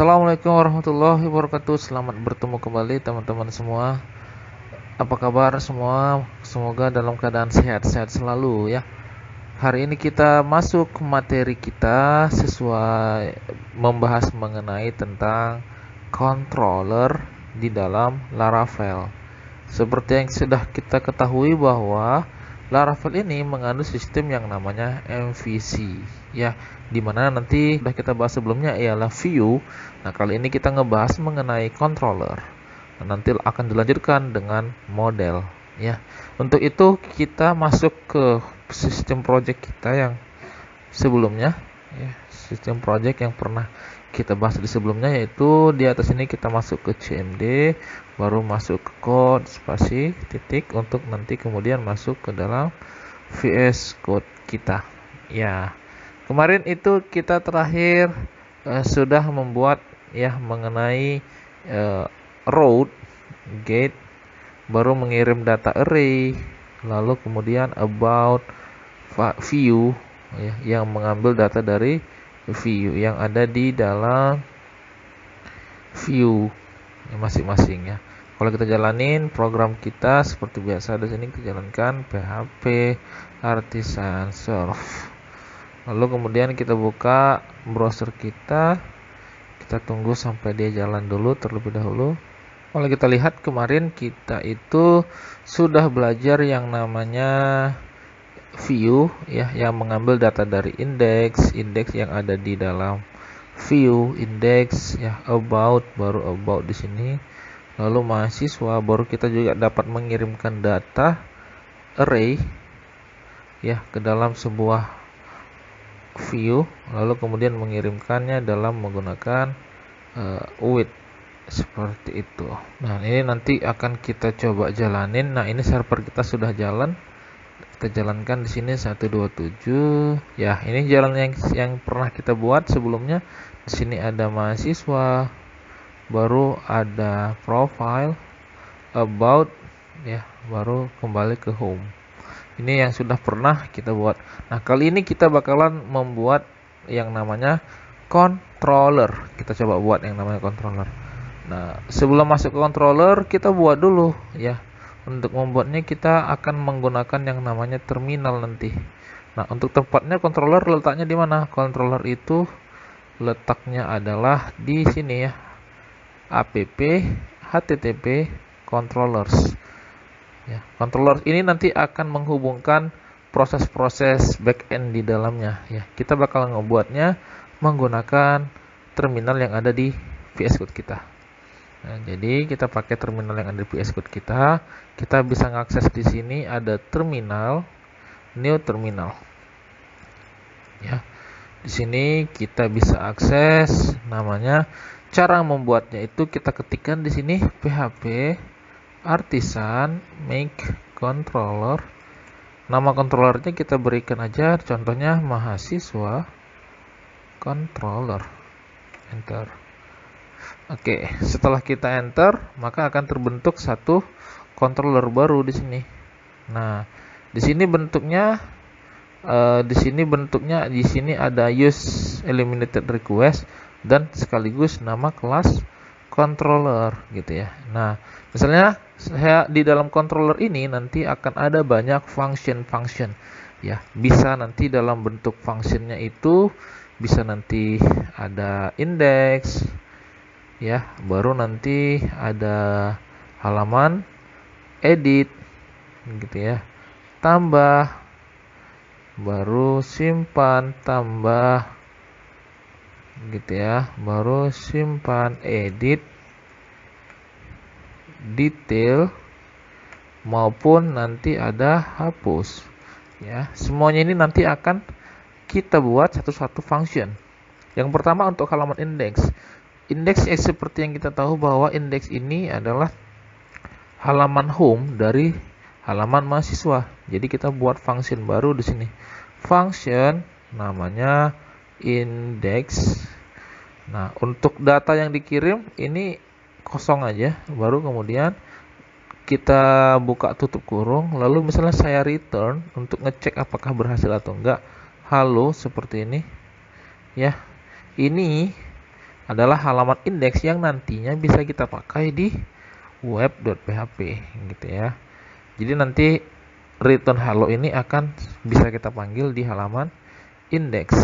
Assalamualaikum warahmatullahi wabarakatuh. Selamat bertemu kembali teman-teman semua. Apa kabar semua? Semoga dalam keadaan sehat-sehat selalu ya. Hari ini kita masuk ke materi kita sesuai membahas mengenai tentang controller di dalam Laravel. Seperti yang sudah kita ketahui bahwa Laravel ini mengandung sistem yang namanya MVC ya, dimana nanti sudah kita bahas sebelumnya ialah view. Nah, kali ini kita ngebahas mengenai controller. Nah, nanti akan dilanjutkan dengan model ya. Untuk itu kita masuk ke sistem project kita yang sebelumnya ya, sistem project yang pernah kita bahas di sebelumnya, yaitu di atas ini kita masuk ke CMD, baru masuk ke code spasi titik untuk nanti kemudian masuk ke dalam VS Code kita ya. Kemarin itu kita terakhir sudah membuat ya mengenai route, get, baru mengirim data array, lalu kemudian about view ya, yang mengambil data dari view yang ada di dalam view masing-masing ya. Kalau kita jalanin program kita seperti biasa, di sini kita jalankan PHP artisan serve. Lalu kemudian kita buka browser kita tunggu sampai dia jalan dulu terlebih dahulu. Kalau kita lihat kemarin kita itu sudah belajar yang namanya view ya, yang mengambil data dari indeks yang ada di dalam view, indeks ya, about, baru about di sini, lalu mahasiswa, baru kita juga dapat mengirimkan data array ya ke dalam sebuah view, lalu kemudian mengirimkannya dalam menggunakan with seperti itu. Nah, ini nanti akan kita coba jalanin. Nah, ini server kita sudah jalan. Kita jalankan di sini 127 ya. Ini jalan yang pernah kita buat sebelumnya. Di sini ada mahasiswa, baru ada profile, about ya, baru kembali ke home. Ini yang sudah pernah kita buat. Nah, kali ini kita bakalan membuat yang namanya controller. Kita coba buat yang namanya controller. Nah, sebelum masuk ke controller kita buat dulu ya. Untuk membuatnya kita akan menggunakan yang namanya terminal nanti. Nah, untuk tempatnya controller letaknya di mana? Controller itu letaknya adalah di sini ya. app http controllers. Ya, controller ini nanti akan menghubungkan proses-proses backend di dalamnya ya. Kita bakal ngebuatnya menggunakan terminal yang ada di VS Code kita. Nah, jadi kita pakai terminal yang ada di VS Code kita. Kita bisa mengakses di sini ada terminal, new terminal. Ya. Di sini kita bisa akses namanya. Cara membuatnya itu kita ketikkan di sini PHP artisan make controller. Nama controllernya kita berikan aja contohnya mahasiswa controller. Enter. Oke, setelah kita enter, maka akan terbentuk satu controller baru di sini. Nah, di sini bentuknya di sini ada use eliminated request dan sekaligus nama kelas controller gitu ya. Nah, misalnya saya di dalam controller ini nanti akan ada banyak function ya. Bisa nanti dalam bentuk functionnya itu bisa nanti ada index ya, baru nanti ada halaman, edit gitu ya, tambah, baru simpan, tambah gitu ya, baru simpan, edit, detail, maupun nanti ada hapus ya. Semuanya ini nanti akan kita buat satu-satu function. Yang pertama untuk halaman indeks. Indeks seperti yang kita tahu bahwa indeks ini adalah halaman home dari halaman mahasiswa. Jadi kita buat function baru di sini. Function namanya index. Nah, untuk data yang dikirim ini kosong aja, baru kemudian kita buka tutup kurung, lalu misalnya saya return untuk ngecek apakah berhasil atau enggak. Halo seperti ini. Ya. Ini adalah halaman indeks yang nantinya bisa kita pakai di web.php gitu ya. Jadi nanti return hello ini akan bisa kita panggil di halaman indeks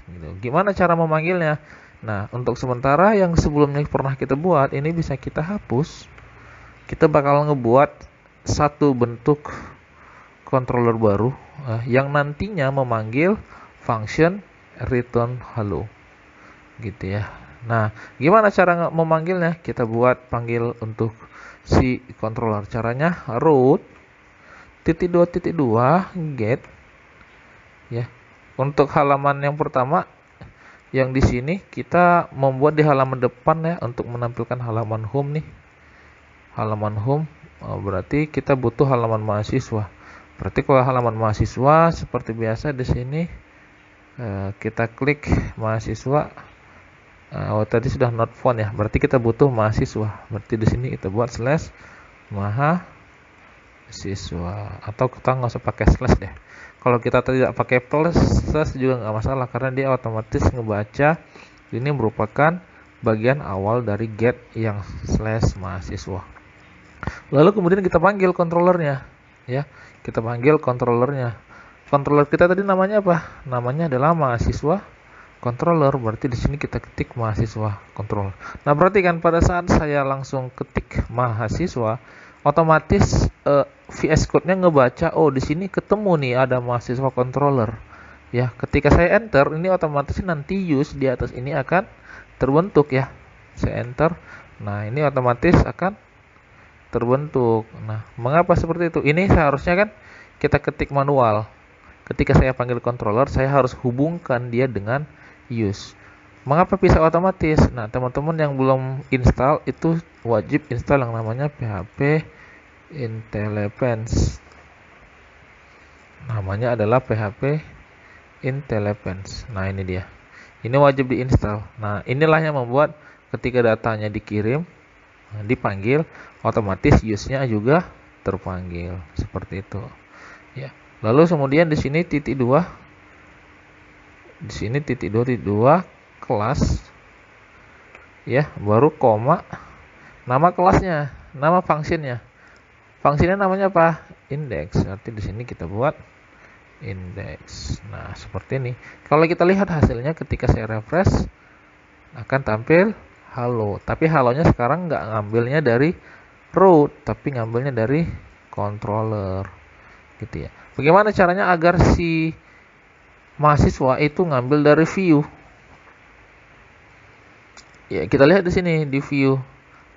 gitu. Gimana cara memanggilnya? Nah, untuk sementara yang sebelumnya pernah kita buat ini bisa kita hapus. Kita bakal ngebuat satu bentuk controller baru yang nantinya memanggil function return hello gitu ya. Nah, gimana cara memanggilnya? Kita buat panggil untuk si controller. Caranya root .2.2 get ya. Untuk halaman yang pertama yang di sini kita membuat di halaman depan ya untuk menampilkan halaman home nih. Halaman home berarti kita butuh halaman mahasiswa. Berarti kalau halaman mahasiswa seperti biasa di sini kita klik mahasiswa. Tadi sudah not found ya. Berarti kita butuh mahasiswa. Berarti di sini kita buat slash mahasiswa atau kita nggak usah pakai slash deh. Kalau kita tidak pakai slash juga nggak masalah karena dia otomatis ngebaca ini merupakan bagian awal dari get yang slash mahasiswa. Lalu kemudian kita panggil controllernya ya. Kita panggil controllernya. Controller kita tadi namanya apa? Namanya adalah mahasiswa controller. Berarti di sini kita ketik mahasiswa controller. Nah, berarti kan pada saat saya langsung ketik mahasiswa, otomatis VS Code-nya ngebaca, oh di sini ketemu nih ada mahasiswa controller. Ya, ketika saya enter, ini otomatis nanti use di atas ini akan terbentuk ya. Saya enter. Nah, ini otomatis akan terbentuk. Nah, mengapa seperti itu? Ini seharusnya kan kita ketik manual. Ketika saya panggil controller, saya harus hubungkan dia dengan use. Mengapa bisa otomatis? Nah, teman-teman yang belum install itu wajib install yang namanya PHP Intelligence. Namanya adalah PHP Intelligence. Nah, ini dia. Ini wajib diinstal. Nah, inilah yang membuat ketika datanya dikirim, dipanggil, otomatis use-nya juga terpanggil. Seperti itu. Ya. Lalu kemudian di sini titik 2. Di sini titik 2 kelas. Ya, baru koma. Nama kelasnya, nama fungsinya. Fungsinya namanya apa? Index. Nanti di sini kita buat index. Nah, seperti ini. Kalau kita lihat hasilnya ketika saya refresh akan tampil halo. Tapi halonya sekarang nggak ngambilnya dari root, tapi ngambilnya dari controller. Gitu ya. Bagaimana caranya agar si mahasiswa itu ngambil dari view? Ya, kita lihat di sini di view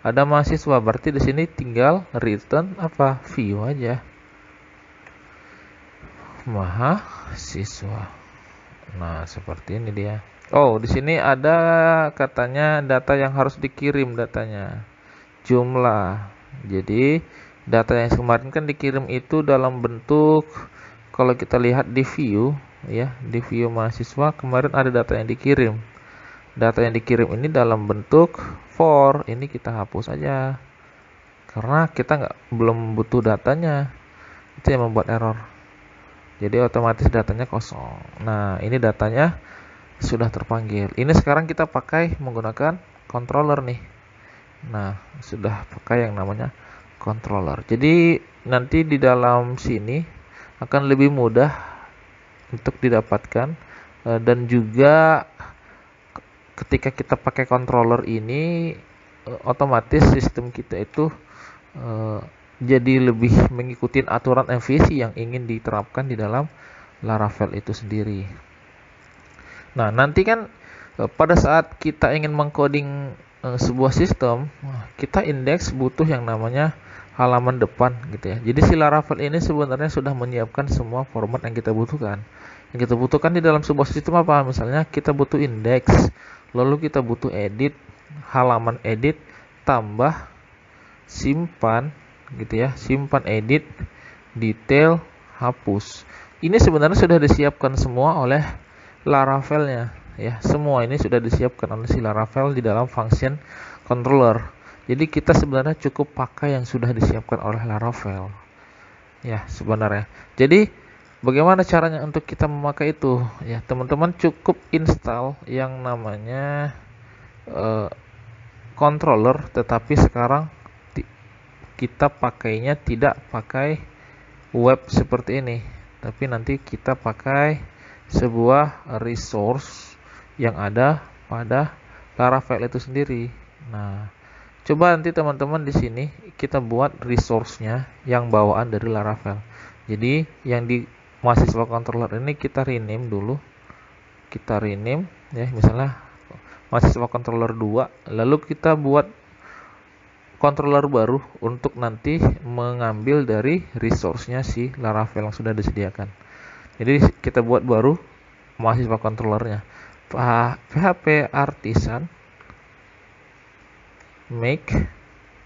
ada mahasiswa, berarti di sini tinggal return apa? View aja. Mahasiswa. Nah, seperti ini dia. Oh, di sini ada katanya data yang harus dikirim datanya. Jumlah. Jadi, data yang kemarin kan dikirim itu dalam bentuk, kalau kita lihat di view ya, di view mahasiswa kemarin ada data yang dikirim. Data yang dikirim ini dalam bentuk for. Ini kita hapus aja karena kita belum butuh datanya. Itu yang membuat error. Jadi otomatis datanya kosong. Nah, ini datanya sudah terpanggil. Ini sekarang kita pakai menggunakan controller nih. Nah, sudah pakai yang namanya controller. Jadi nanti di dalam sini akan lebih mudah untuk didapatkan dan juga ketika kita pakai controller ini otomatis sistem kita itu jadi lebih mengikuti aturan MVC yang ingin diterapkan di dalam Laravel itu sendiri. Nah, nanti kan pada saat kita ingin mengcoding sebuah sistem, kita indeks butuh yang namanya halaman depan gitu ya. Jadi si Laravel ini sebenarnya sudah menyiapkan semua format yang kita butuhkan. Yang kita butuhkan di dalam sebuah sistem apa? Misalnya kita butuh indeks, lalu kita butuh edit, halaman edit, tambah, simpan gitu ya, simpan edit, detail, hapus. Ini sebenarnya sudah disiapkan semua oleh Laravelnya ya. Semua ini sudah disiapkan oleh si Laravel di dalam function controller. Jadi kita sebenarnya cukup pakai yang sudah disiapkan oleh Laravel. Ya, sebenarnya. Jadi bagaimana caranya untuk kita memakai itu? Ya, teman-teman cukup install yang namanya eh, controller, tetapi sekarang kita pakainya tidak pakai web seperti ini, tapi nanti kita pakai sebuah resource yang ada pada Laravel itu sendiri. Nah, coba nanti teman-teman di sini kita buat resource-nya yang bawaan dari Laravel. Jadi yang di mahasiswa controller ini kita rename dulu. Kita rename ya, misalnya mahasiswa controller 2, lalu kita buat controller baru untuk nanti mengambil dari resource-nya si Laravel yang sudah disediakan. Jadi kita buat baru mahasiswa controllernya. PHP artisan make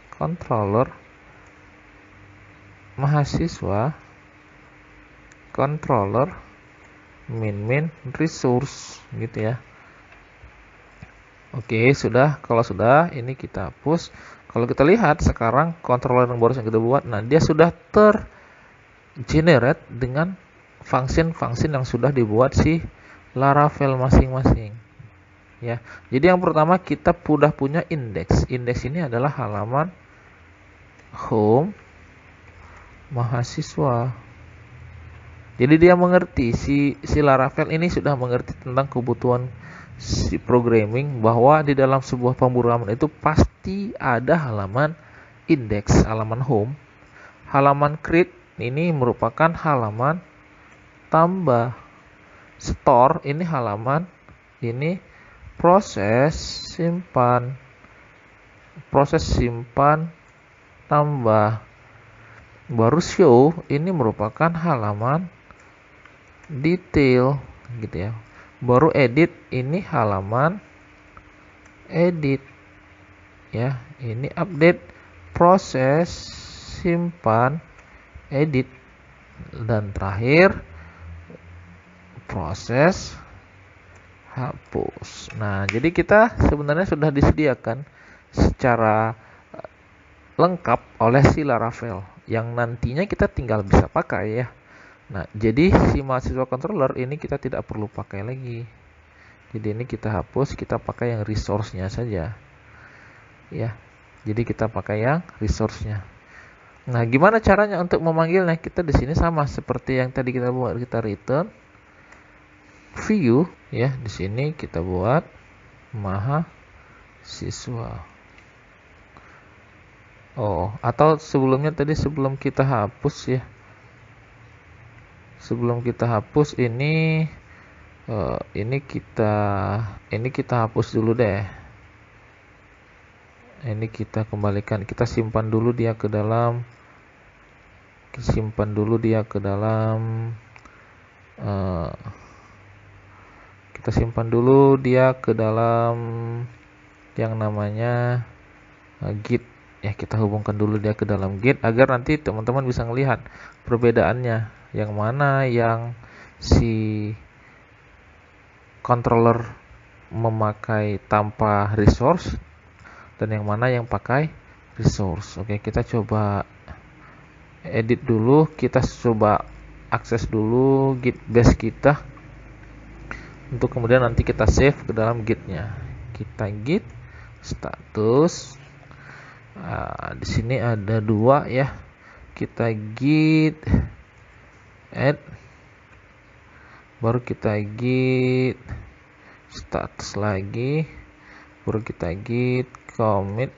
controller mahasiswa controller min resource gitu ya. Oke, sudah. Kalau sudah, ini kita hapus. Kalau kita lihat sekarang controller yang baru yang kita buat, nah dia sudah tergenerate dengan function-function yang sudah dibuat si Laravel masing-masing. Ya. Jadi yang pertama kita sudah punya index. Index ini adalah halaman home mahasiswa. Jadi dia mengerti si Laravel ini sudah mengerti tentang kebutuhan si programming, bahwa di dalam sebuah pemrograman itu pasti ada halaman index, halaman home, halaman create ini merupakan halaman tambah, store ini halaman ini proses simpan tambah, baru show ini merupakan halaman detail gitu ya. Baru edit ini halaman edit ya, ini update, proses, simpan, edit, dan terakhir proses hapus. Nah, jadi kita sebenarnya sudah disediakan secara lengkap oleh si Laravel yang nantinya kita tinggal bisa pakai ya. Nah, jadi si mahasiswa controller ini kita tidak perlu pakai lagi. Jadi ini kita hapus, kita pakai yang resource-nya saja. Ya. Jadi kita pakai yang resource-nya. Nah, gimana caranya untuk memanggilnya? Kita di sini sama seperti yang tadi kita buat, kita return view ya. Di sini kita buat mahasiswa. Oh, atau sebelumnya tadi sebelum kita hapus ya. Sebelum kita hapus ini kita hapus dulu deh. Ini kita kembalikan, kita simpan dulu dia ke dalam yang namanya Git ya. Kita hubungkan dulu dia ke dalam Git agar nanti teman-teman bisa melihat perbedaannya, yang mana yang si controller memakai tanpa resource dan yang mana yang pakai resource. Oke, kita coba edit dulu, kita coba akses dulu Git base kita untuk kemudian nanti kita save ke dalam Git-nya. Kita Git status. Di sini ada 2 ya. Kita Git add, baru kita Git status lagi, baru kita Git commit.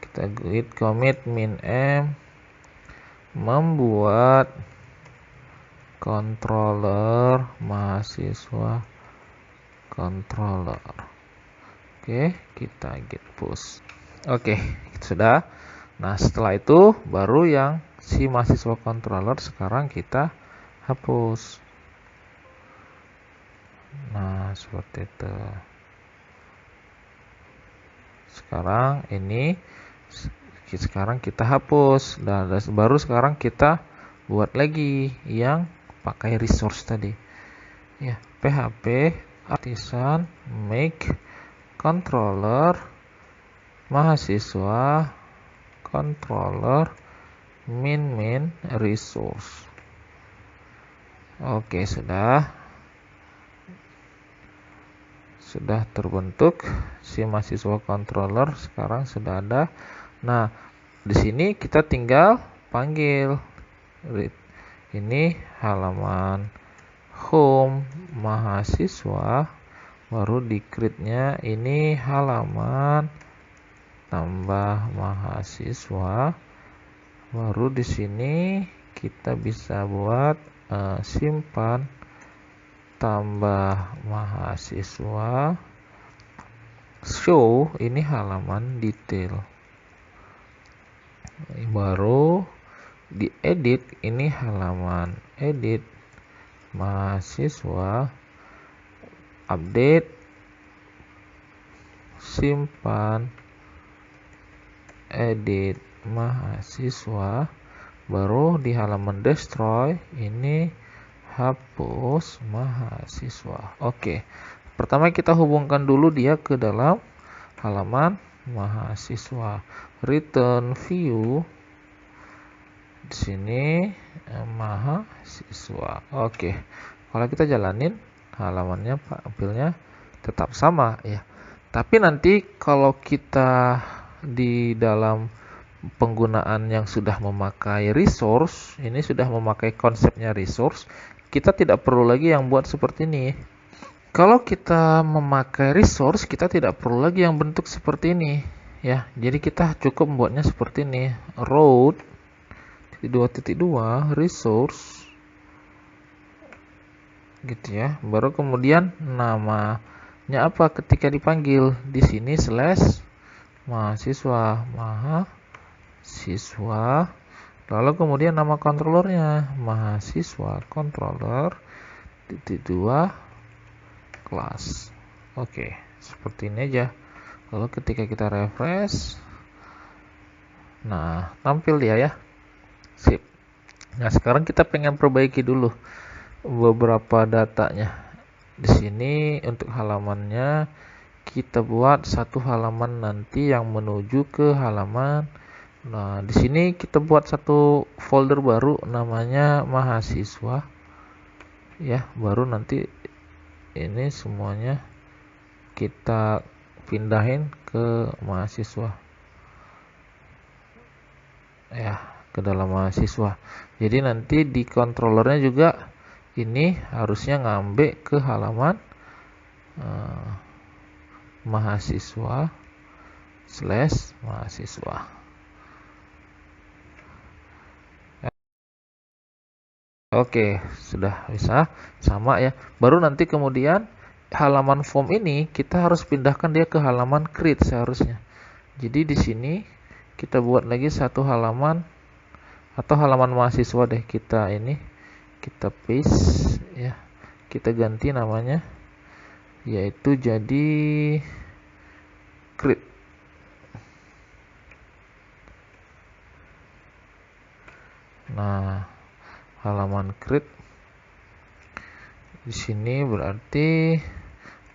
Kita Git commit min m membuat controller mahasiswa controller. Oke, kita Git push. Oke, sudah. Nah, setelah itu baru yang si mahasiswa controller sekarang kita hapus. Nah, seperti itu. Sekarang kita hapus. Dan baru sekarang kita buat lagi yang pakai resource tadi. Ya, PHP artisan make controller mahasiswa controller min resource. Oke, sudah. sudah terbentuk si mahasiswa controller, sekarang sudah ada. Nah, di sini kita tinggal panggil ini halaman home mahasiswa, baru di create-nya ini halaman tambah mahasiswa, baru di sini kita bisa buat simpan tambah mahasiswa, show ini halaman detail, baru di edit ini halaman edit mahasiswa, update, simpan, edit mahasiswa, baru di halaman destroy ini hapus mahasiswa. Oke, pertama kita hubungkan dulu dia ke dalam halaman mahasiswa. Return view di sini mahasiswa. Oke, kalau kita jalanin halamannya tampilnya tetap sama ya. Tapi nanti kalau kita di dalam penggunaan yang sudah memakai resource, ini sudah memakai konsepnya resource, kita tidak perlu lagi yang buat seperti ini. Kalau kita memakai resource, kita tidak perlu lagi yang bentuk seperti ini ya. Jadi kita cukup membuatnya seperti ini, road 2.2 resource gitu ya. Baru kemudian namanya apa ketika dipanggil, di sini slash mahasiswa, lalu kemudian nama controllernya mahasiswa controller titik 2 kelas. Oke, seperti ini aja. Lalu ketika kita refresh, nah tampil dia ya. Sip. Nah, sekarang kita pengen perbaiki dulu beberapa datanya. Di sini untuk halamannya kita buat satu halaman nanti yang menuju ke halaman. Nah, di sini kita buat satu folder baru namanya mahasiswa. Ya, baru nanti ini semuanya kita pindahin ke mahasiswa. Ya, ke dalam mahasiswa. Jadi nanti di controllernya juga ini harusnya ngambil ke halaman mahasiswa slash mahasiswa. Oke, sudah bisa sama ya. Baru nanti kemudian halaman form ini kita harus pindahkan dia ke halaman create seharusnya. Jadi di sini kita buat lagi satu halaman atau halaman mahasiswa deh, kita ini kita paste ya. Kita ganti namanya yaitu jadi create. Nah, halaman create di sini berarti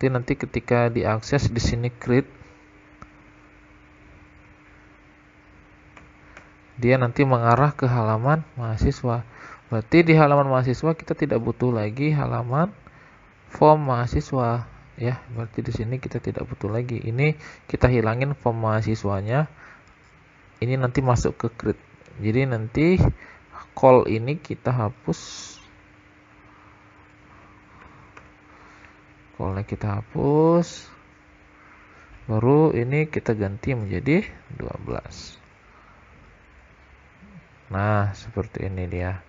nanti ketika diakses di sini create, dia nanti mengarah ke halaman mahasiswa. Berarti di halaman mahasiswa kita tidak butuh lagi halaman form mahasiswa ya. Berarti di sini kita tidak butuh lagi. Ini kita hilangin form mahasiswanya. Ini nanti masuk ke create. Jadi nanti call ini kita hapus. Callnya kita hapus. Baru ini kita ganti menjadi 12. Nah, seperti ini dia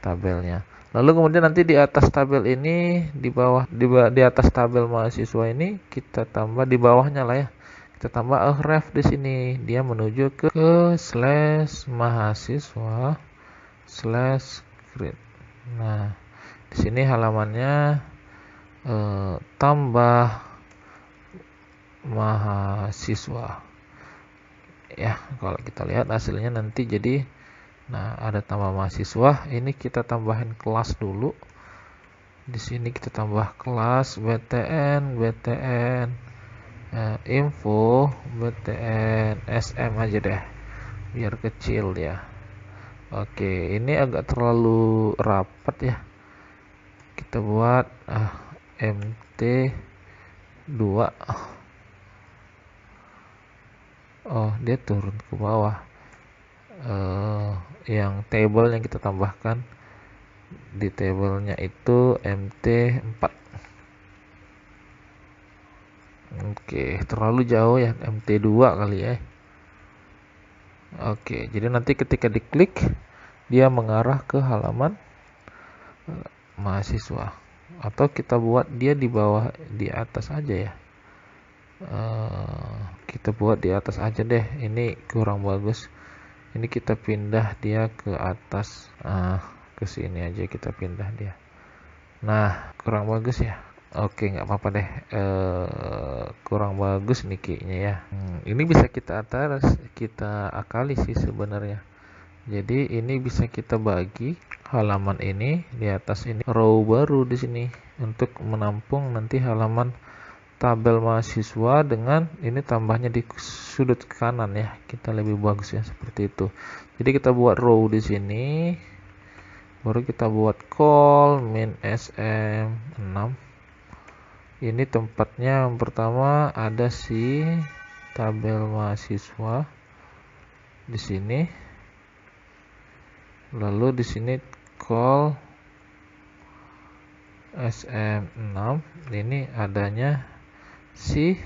tabelnya. Lalu kemudian nanti di atas tabel ini, di bawah di atas tabel mahasiswa ini kita tambah di bawahnya lah ya. Kita tambah a ref di sini. Dia menuju ke slash mahasiswa slash create. Nah, di sini halamannya tambah mahasiswa. Ya, kalau kita lihat hasilnya nanti jadi, nah ada tambah mahasiswa. Ini kita tambahin kelas dulu. Di sini kita tambah kelas BTN info BTN SM aja deh, biar kecil ya. Oke, ini agak terlalu rapat ya. Kita buat MT 2. Oh, dia turun ke bawah. Yang table yang kita tambahkan di tabelnya itu MT4. Oke, terlalu jauh ya, MT2 kali ya. Oke, jadi nanti ketika diklik dia mengarah ke halaman mahasiswa, atau kita buat dia di bawah, di atas aja ya. Kita buat di atas aja deh, ini kurang bagus. Ini kita pindah dia ke atas, ke sini aja kita pindah dia. Nah, kurang bagus ya. Oke, nggak apa-apa deh. Kurang bagus nih kayaknya ya. Ini bisa kita atas, kita akali sih sebenarnya. Jadi ini bisa kita bagi halaman ini di atas, ini row baru di sini untuk menampung nanti halaman tabel mahasiswa, dengan ini tambahnya di sudut kanan ya. Kita lebih bagus ya seperti itu. Jadi kita buat row di sini, baru kita buat call min sm6. Ini tempatnya yang pertama ada si tabel mahasiswa di sini. Lalu di sini call sm6, ini adanya si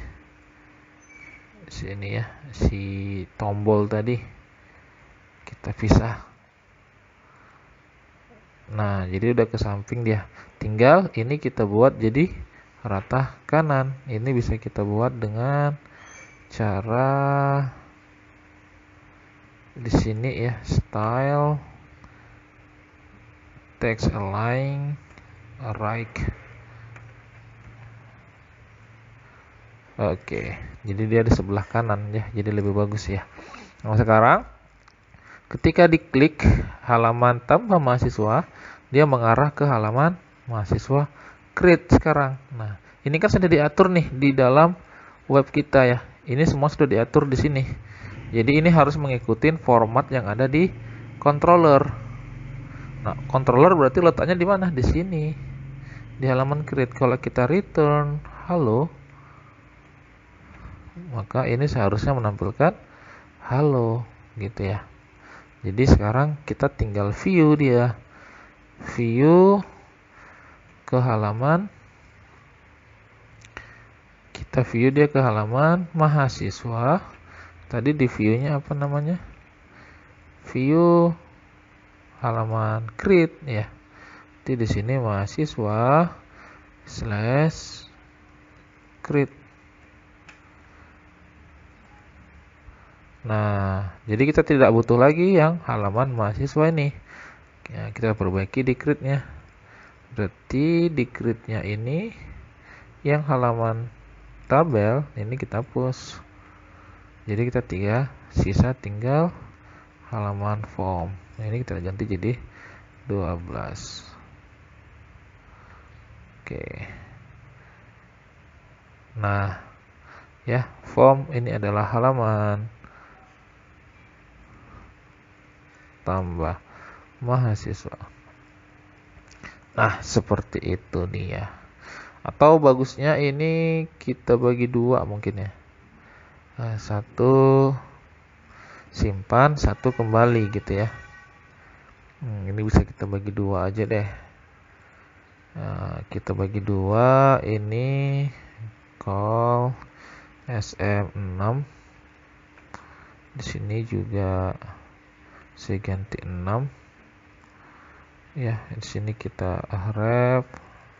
ini ya, si tombol tadi kita pisah. Nah, jadi udah ke samping dia. Tinggal ini kita buat jadi rata kanan. Ini bisa kita buat dengan cara di sini ya, style text align right. Oke, jadi dia di sebelah kanan ya, jadi lebih bagus ya. Nah, sekarang ketika diklik halaman tambah mahasiswa, dia mengarah ke halaman mahasiswa create sekarang. Nah, ini kan sudah diatur nih di dalam web kita ya. Ini semua sudah diatur di sini. Jadi ini harus mengikuti format yang ada di controller. Nah, controller berarti letaknya di mana? Di sini. Di halaman create. Kalau kita return halo, maka ini seharusnya menampilkan halo gitu ya. Jadi sekarang kita tinggal view dia. View ke halaman. Kita view dia ke halaman mahasiswa. Tadi di view-nya apa namanya? View halaman create ya. Jadi di sini mahasiswa slash create. Nah, jadi kita tidak butuh lagi yang halaman mahasiswa ini. Ya, kita perbaiki di create-nya. Berarti di create-nya ini yang halaman tabel ini kita hapus. Jadi kita sisa tinggal halaman form. Nah, ini kita ganti jadi 12. Oke. Nah, ya, form ini adalah halaman tambah mahasiswa. Nah, seperti itu dia. Atau bagusnya ini kita bagi dua mungkin ya. Satu simpan, satu kembali gitu ya. Ini bisa kita bagi dua aja deh. Kita bagi dua, ini call sm6. Di sini juga saya ganti 6. Ya, di sini kita ref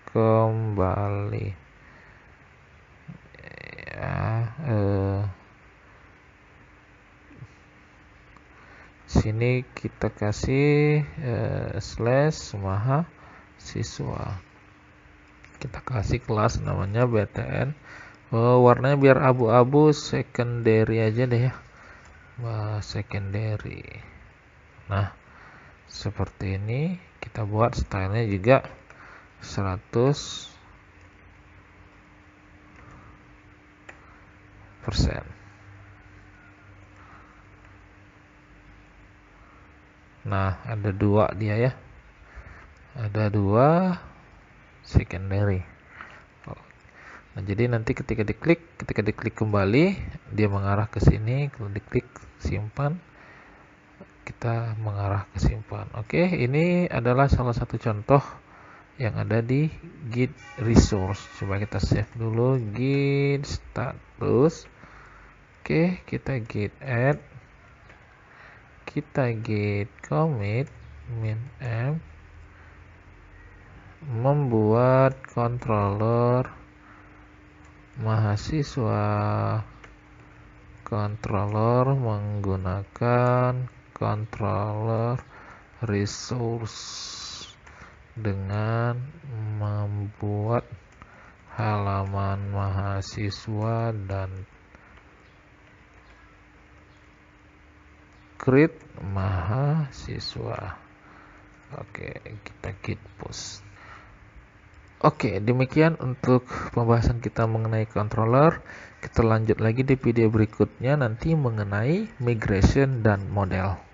kembali. Ya, sini kita kasih slash mahasiswa. Kita kasih kelas namanya BTN. Warnanya biar abu-abu, secondary aja deh ya. Secondary. Nah, seperti ini. Kita buat stylenya juga 100%. Nah, ada dua dia ya. Ada dua secondary. Nah, jadi nanti ketika diklik kembali, dia mengarah ke sini. Kalau diklik simpan, kita mengarah ke simpan. Oke, ini adalah salah satu contoh yang ada di Git resource. Coba kita save dulu, Git status. Oke, kita Git add, kita Git commit min m, membuat controller mahasiswa, controller menggunakan controller resource dengan membuat halaman mahasiswa dan create mahasiswa. Oke, kita git push. Oke, demikian untuk pembahasan kita mengenai controller. Kita lanjut lagi di video berikutnya nanti mengenai migration dan model.